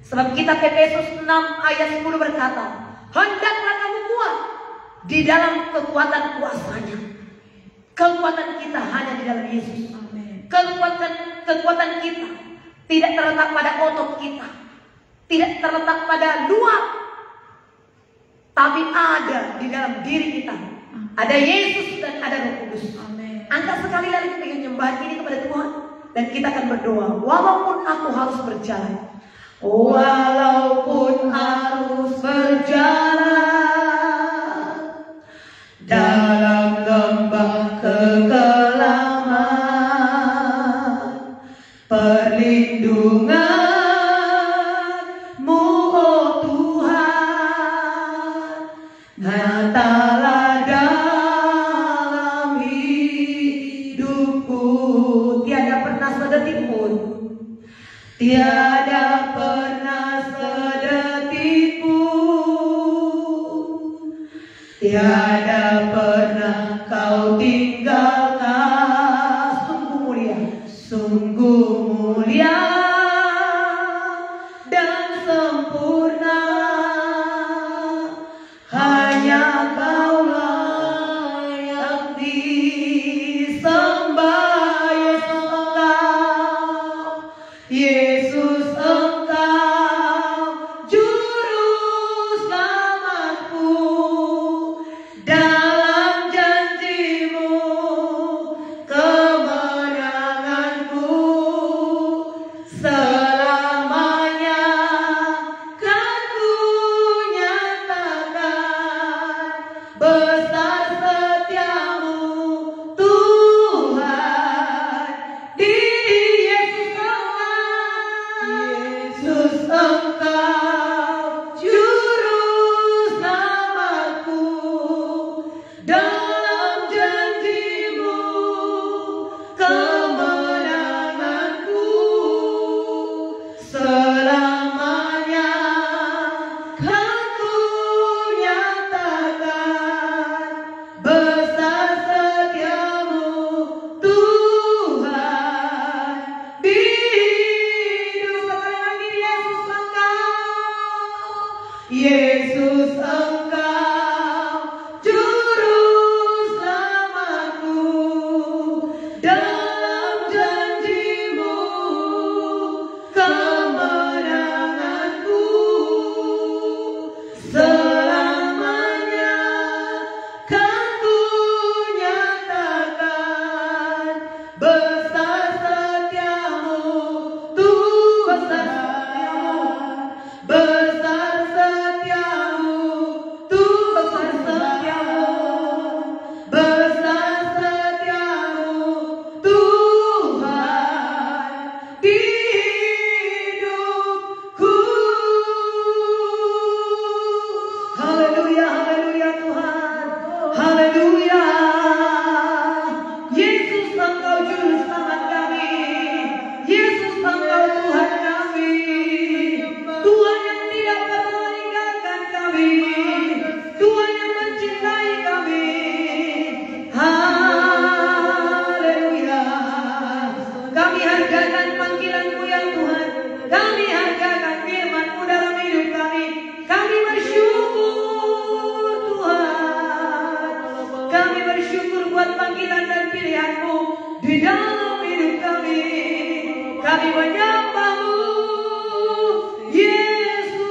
Sebab kitab Efesus 6 ayat 10 berkata, hendaklah kamu kuat di dalam kekuatan kuasanya. Kekuatan kita hanya di dalam Yesus. Kekuatan kita tidak terletak pada otot kita, tidak terletak pada luar, tapi ada di dalam diri kita. Ada Yesus dan ada Roh Kudus. Angkat sekali lagi penyembahan ini kepada Tuhan. Dan kita akan berdoa. Walaupun aku harus berjalan, walaupun harus berjalan dalam lembah kekelaman, perlindungan-Mu, oh Tuhan, nyatalah dalam hidupku. Tiada pernah sedetik pun, tiada pernah sedetik pun, tiada tiada pernah kau tinggalkan. Sungguh mulia dan sempurna, hanya Kaulah yang disembah. Yesus Engkau juru selamatku, dalam janji-Mu kemenanganku, selamanya kan ku nyatakan besar setiamu Tuhan. Di Yesus Engkau juru selamatku, dalam janji-Mu kemenanganku, selamanya kan ku nyatakan besar setiamu Tuhan. Di Yesus Engkau juru selamatku, dalam janji-Mu kemenanganku, selamanya kan ku nyatakan besar setiamu Tuhan. Besar setiamu Tuhan, besar setiamu Tuhan di hidupku. Haleluya, haleluya Tuhan, haleluya. Yesus Engkau juru selamat kami, Yesus Engkau Tuhan kami, Tuhan yang tidak pernah meninggalkan kami, Tuhan yang mencintai kami. Haleluya. Kami hargakan panggilan-Mu ya Tuhan, kami hargakan firman-Mu dalam hidup kami. Kami bersyukur Tuhan, kami bersyukur buat panggilan dan pilihan-Mu di dalam hidup kami. Kami menyembah-Mu Yesus.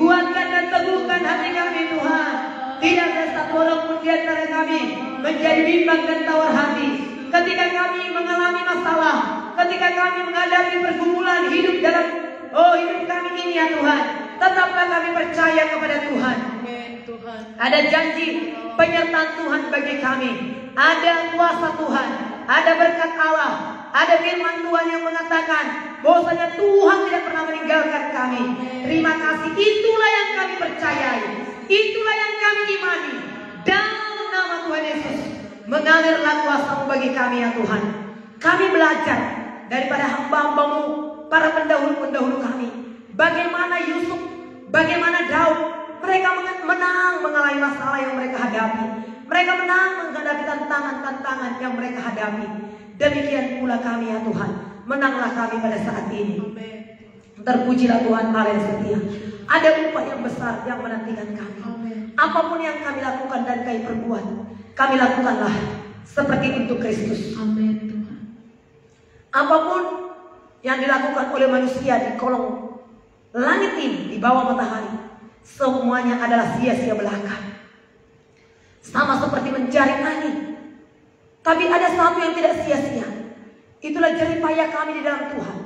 Kuatkan dan teguhkan hati kami Tuhan. Tidak ada satu orang pun di antara kami menjadi bimbang dan tawar hati ketika kami mengalami masalah, ketika kami menghadapi pergumulan hidup dalam hidup kami ini ya Tuhan. Tetaplah kami percaya kepada Tuhan. Ada janji penyertaan Tuhan bagi kami, ada kuasa Tuhan, ada berkat Allah, ada firman Tuhan yang mengatakan bahwasanya Tuhan tidak pernah meninggalkan kami. Terima kasih, itulah yang kami percayai, itulah yang kami imani. Dalam nama Tuhan Yesus, mengalirlah kuasa-Mu bagi kami ya Tuhan. Kami belajar daripada hamba-Hamba-Mu, para pendahulu-pendahulu kami. Bagaimana Yusuf, bagaimana Daud, mereka menang mengalami masalah yang mereka hadapi. Mereka menang menghadapi tantangan-tantangan yang mereka hadapi. Demikian pula kami ya Tuhan, menanglah kami pada saat ini. Terpujilah Tuhan Allah yang setia. Ada upah yang besar yang menantikan kami. Apapun yang kami lakukan dan kami perbuat, kami lakukanlah seperti untuk Kristus. Amin Tuhan. Apapun yang dilakukan oleh manusia di kolong langit ini, di bawah matahari, semuanya adalah sia-sia belaka. Sama seperti mencari angin. Tapi ada satu yang tidak sia-sia. Itulah jerih payah kami di dalam Tuhan,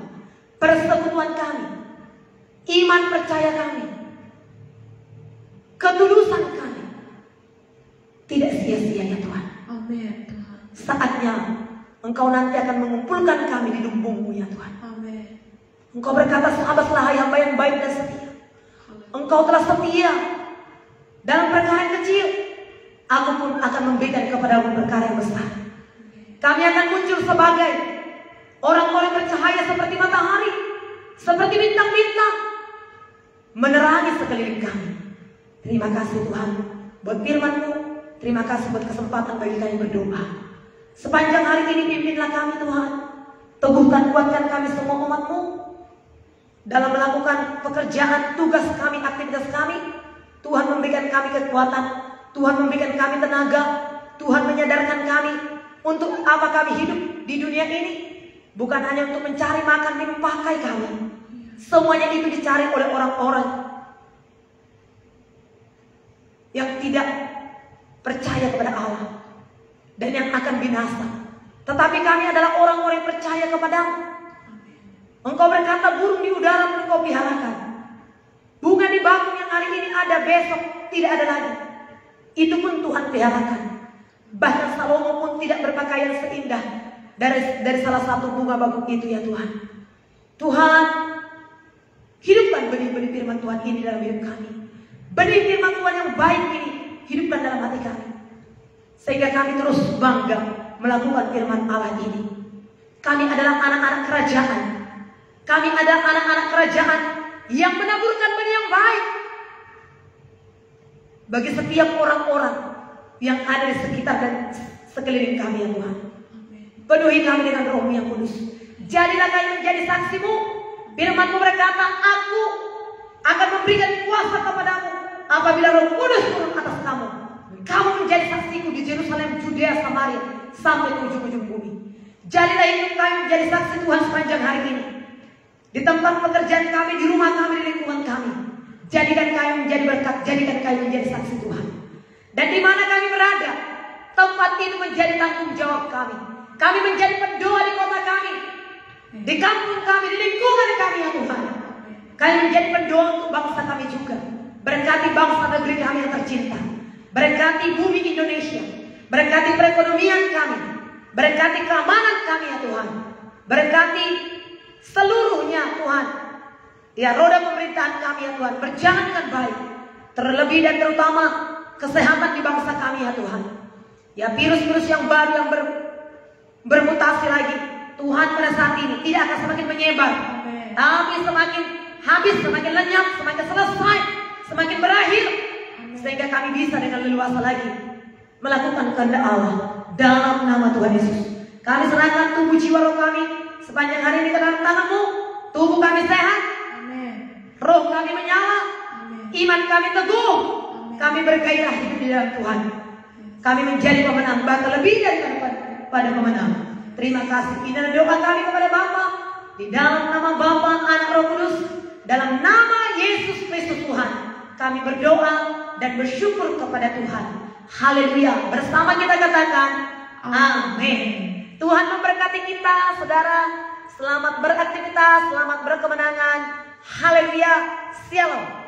persekutuan kami, iman percaya kami, ketulusan kami. Tidak sia-sia ya Tuhan. Amin Tuhan. Saatnya Engkau nanti akan mengumpulkan kami di lumbung-Mu ya Tuhan. Amin. Engkau berkata, sahabatlah hai hamba yang baik dan setia. Engkau telah setia dalam perkara yang kecil, aku pun akan memberikan kepadamu perkara yang besar. Kami akan muncul sebagai orang-orang bercahaya seperti matahari, seperti bintang-bintang, menerangi sekeliling kami. Terima kasih Tuhan. buat firman-Mu. Terima kasih buat kesempatan bagi kami berdoa. Sepanjang hari ini pimpinlah kami Tuhan. Teguhkan, kuatkan kami semua umat-Mu dalam melakukan pekerjaan, tugas kami, aktivitas kami. Tuhan memberikan kami kekuatan, Tuhan memberikan kami tenaga, Tuhan menyadarkan kami untuk apa kami hidup di dunia ini. Bukan hanya untuk mencari makan, minum, pakai kami. Semuanya itu dicari oleh orang-orang yang tidak percaya kepada Allah dan yang akan binasa. Tetapi kami adalah orang-orang yang percaya kepada-Mu. Engkau berkata burung di udara pun Engkau peliharakan. Bunga di bakung yang hari ini ada, besok tidak ada lagi. Itu pun Tuhan peliharakan. Bahkan Salomo pun tidak berpakaian seindah dari salah satu bunga bakung itu ya Tuhan. Tuhan, hidupkan benih-benih firman Tuhan ini dalam hidup kami. Benih firman Tuhan yang baik ini hidupkan dalam hati kami. Sehingga kami terus bangga melakukan firman Allah ini. Kami adalah anak-anak kerajaan. Kami adalah anak-anak kerajaan yang menaburkan benih yang baik bagi setiap orang-orang yang ada di sekitar dan sekeliling kami ya Tuhan. Penuhi kami dengan Roh-Mu yang kudus. Jadilah kami menjadi saksi-Mu. Firman-Mu berkata, aku akan memberikan kuasa kepadamu apabila Roh Kudus turun atas kamu. Kamu menjadi saksiku di Yerusalem, Judea, Samaria, sampai ke ujung-ujung bumi. Jadilah hidup kami menjadi saksi Tuhan sepanjang hari ini. Di tempat pekerjaan kami, di rumah kami, di lingkungan kami. Jadikan kami menjadi berkat, jadikan kami menjadi saksi Tuhan. Dan di mana kami berada, tempat itu menjadi tanggung jawab kami. Kami menjadi pendoa di kota kami, di kampung kami, di lingkungan kami ya Tuhan. Kami menjadi pendoa untuk bangsa kami juga. Berkati bangsa negeri kami yang tercinta. Berkati bumi Indonesia. Berkati perekonomian kami. Berkati keamanan kami ya Tuhan. Berkati seluruhnya Tuhan. Ya, roda pemerintahan kami ya Tuhan berjalan dengan baik. Terlebih dan terutama kesehatan di bangsa kami ya Tuhan. Ya, virus-virus yang baru yang bermutasi lagi, Tuhan pada saat ini tidak akan semakin menyebar, tapi semakin habis, semakin lenyap, semakin selesai, semakin berakhir. Sehingga kami bisa dengan leluasa lagi melakukan kehendak Allah dalam nama Tuhan Yesus. Kami serahkan tubuh jiwa roh kami sepanjang hari ini ke dalam tangan-Mu. Tubuh kami sehat, roh kami menyala, iman kami teguh, kami bergairah hidup di dalam Tuhan. Kami menjadi pemenang, bahkan lebih daripada pemenang. Terima kasih. Ini adalah doa kami kepada Bapa, di dalam nama Bapa, Anak, Roh Kudus, dalam nama Yesus Kristus Tuhan. Kami berdoa dan bersyukur kepada Tuhan. Haleluya. Bersama kita katakan amin. Tuhan memberkati kita, saudara. Selamat beraktivitas, selamat berkemenangan. Haleluya. Shalom.